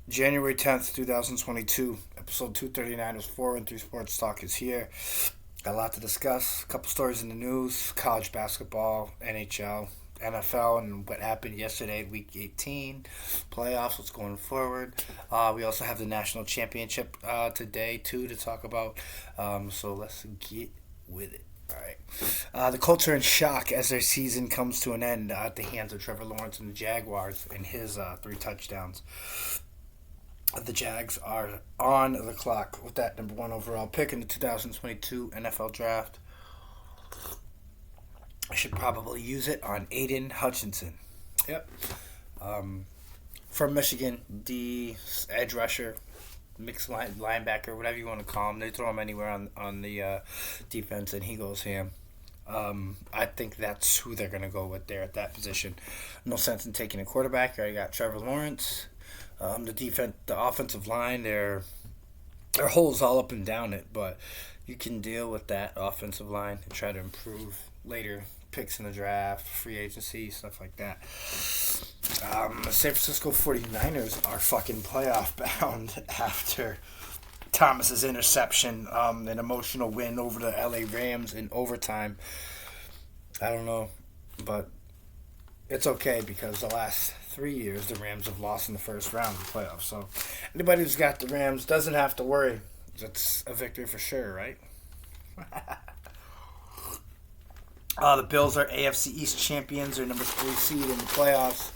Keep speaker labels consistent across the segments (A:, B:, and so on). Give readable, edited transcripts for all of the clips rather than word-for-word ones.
A: January 10th, 2022, episode 239 of 413 Sports Talk is here. Got a lot to discuss. A couple stories in the news, college basketball, NHL, NFL, and what happened yesterday, week 18, playoffs, what's going forward. We also have the national championship today, too, to talk about. So let's get with it. All right. The Colts are in shock as their season comes to an end at the hands of Trevor Lawrence and the Jaguars and his three touchdowns. The Jags are on the clock with that number one overall pick in the 2022 NFL Draft. I should probably use it on Aiden Hutchinson. Yep. From Michigan, the edge rusher, mixed linebacker, whatever you want to call him. They throw him anywhere on the defense, and he goes ham. I think that's who they're going to go with there at that position. No sense in taking a quarterback. You already got Trevor Lawrence. The offensive line, their holes all up and down it, but you can deal with that offensive line and try to improve later picks in the draft, free agency, stuff like that. San Francisco 49ers are fucking playoff bound after Thomas's interception, an emotional win over the LA Rams in overtime. I don't know, but it's okay because the last 3 years the Rams have lost in the first round of the playoffs. So anybody who's got the Rams doesn't have to worry. It's a victory for sure, right? The Bills are AFC East champions. They're number 3 seed in the playoffs.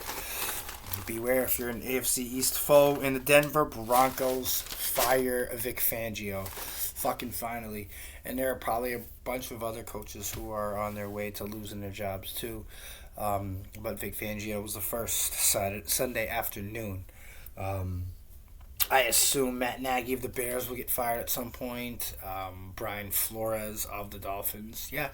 A: Beware if you're an AFC East foe. And the Denver Broncos fire Vic Fangio. Fucking finally. And there are probably a bunch of other coaches who are on their way to losing their jobs too. But Vic Fangio was the first Sunday afternoon. I assume Matt Nagy of the Bears will get fired at some point. Brian Flores of the Dolphins. Yeah.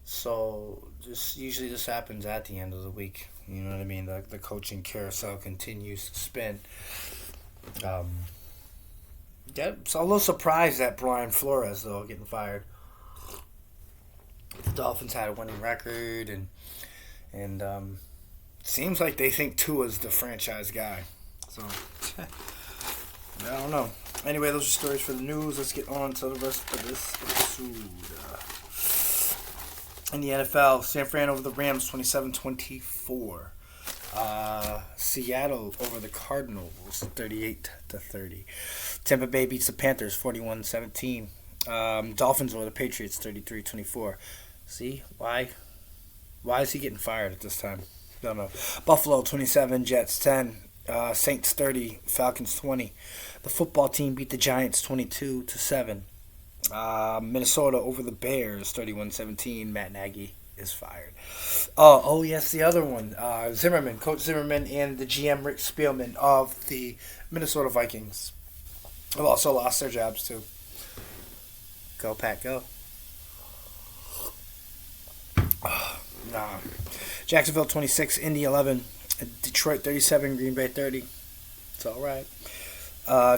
A: So usually this happens at the end of the week. You know what I mean? The coaching carousel continues to spin. So a little surprised at Brian Flores though getting fired. The Dolphins had a winning record, and seems like they think Tua's the franchise guy. So I don't know. Anyway, those are stories for the news. Let's get on to the rest of this episode. In the NFL, San Fran over the Rams 27-24. Seattle over the Cardinals 38-30. Tampa Bay beats the Panthers 41-17. Dolphins over the Patriots 33-24. See why is he getting fired at this time? Don't know. Buffalo 27, Jets 10. Saints 30, Falcons 20. The football team beat the Giants 22-7. Minnesota over the Bears 31-17. Matt Nagy is fired. Oh yes, the other one. Coach Zimmerman and the GM Rick Spielman of the Minnesota Vikings have also lost their jobs too. Go Pack, go. Jacksonville 26, Indy 11, Detroit 37, Green Bay 30. It's all right.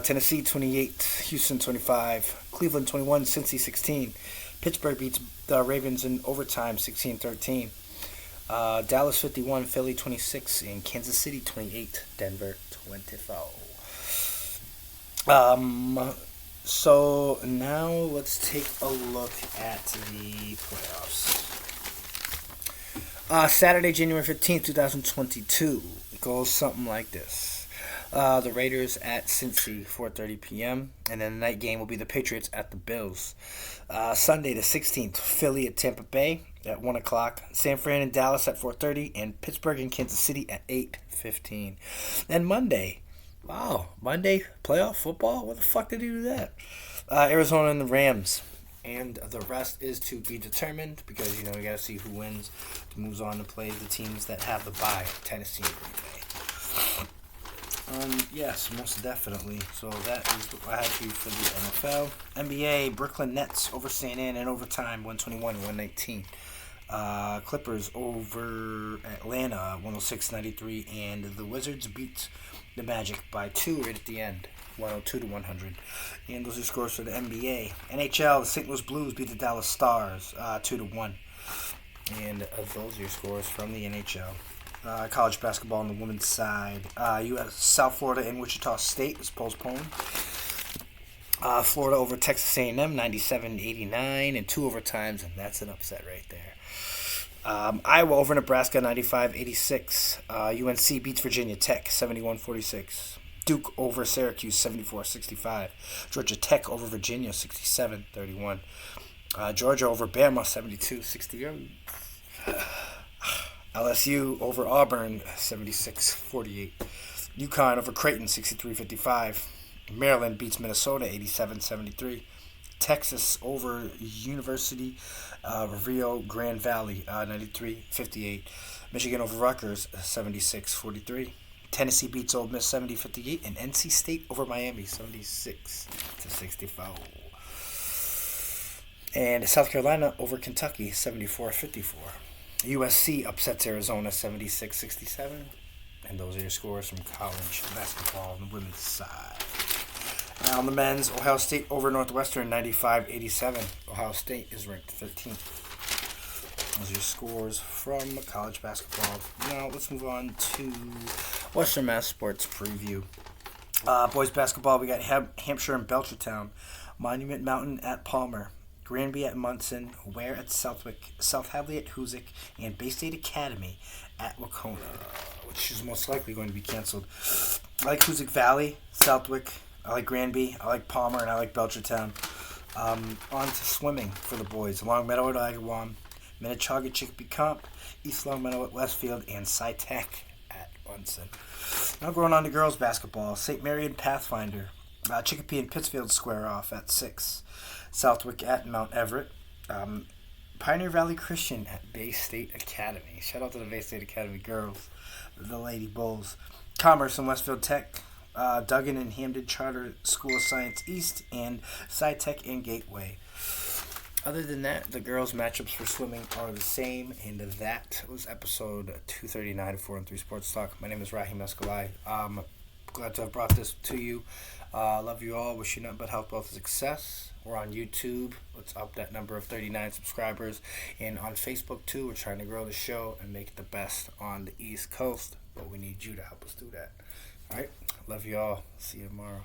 A: Tennessee 28, Houston 25, Cleveland 21, Cincy 16. Pittsburgh beats the Ravens in overtime 16-13. Dallas 51, Philly 26, and Kansas City 28, Denver 24. So now let's take a look at the playoffs. Saturday, January 15th, 2022. It goes something like this. The Raiders at Cincy, 4:30 p.m. And then the night game will be the Patriots at the Bills. Sunday the 16th, Philly at Tampa Bay at 1 o'clock. San Fran and Dallas at 4:30. And Pittsburgh and Kansas City at 8:15. And Monday playoff football? What the fuck did he do that? Arizona and the Rams. And the rest is to be determined because, we got to see who wins, who moves on to play the teams that have the bye, Tennessee and Green Bay. Yes, most definitely. So that is what I have for you for the NFL. NBA, Brooklyn Nets over St. Ann in overtime, 121-119. Clippers over Atlanta, 106-93. And the Wizards beat the Magic by 2 right at the end. 102-100. And those are scores for the NBA. NHL, the St. Louis Blues beat the Dallas Stars 2-1. And those are your scores from the NHL. College basketball on the women's side. U.S. South Florida and Wichita State is postponed. Florida over Texas A&M, 97-89, and 2 overtimes, and that's an upset right there. Iowa over Nebraska, 95-86. UNC beats Virginia Tech, 71-46. Duke over Syracuse, 74-65. Georgia Tech over Virginia, 67-31. Georgia over Bama, 72-68. LSU over Auburn, 76-48. UConn over Creighton, 63-55. Maryland beats Minnesota, 87-73. Texas over University of Rio Grande Valley, 93-58. Michigan over Rutgers, 76-43. Tennessee beats Ole Miss, 70-58. And NC State over Miami, 76-64. And South Carolina over Kentucky, 74-54. USC upsets Arizona, 76-67. And those are your scores from college basketball on the women's side. Now on the men's, Ohio State over Northwestern, 95-87. Ohio State is ranked 13th. Those are your scores from college basketball. Now let's move on to Western Mass Sports preview. Boys basketball, we got Hampshire and Belchertown, Monument Mountain at Palmer, Granby at Munson, Ware at Southwick, South Hadley at Hoosick, and Bay State Academy at Wacona, which is most likely going to be canceled. I like Hoosick Valley, Southwick, I like Granby, I like Palmer, and I like Belchertown. On to swimming for the boys. Long Meadow at Agawam, Minnechaug at Chicopee Comp, East Long Meadow at Westfield, and SciTech at Bunsen. Now going on to girls basketball. St. Mary and Pathfinder. Chicopee and Pittsfield square off at 6. Southwick at Mount Everett. Pioneer Valley Christian at Bay State Academy. Shout out to the Bay State Academy girls, the Lady Bulls. Commerce and Westfield Tech. Duggan and Hamden Charter School of Science East, and SciTech and Gateway. Other than that, the girls' matchups for swimming are the same, and that was episode 239 of 4-3 Sports Talk. My name is Rahim Escalay. Glad to have brought this to you. Love you all. Wish you nothing but health, wealth, and success. We're on YouTube. Let's up that number of 39 subscribers. And on Facebook, too. We're trying to grow the show and make it the best on the East Coast, but we need you to help us do that. All right. Love you all. See you tomorrow.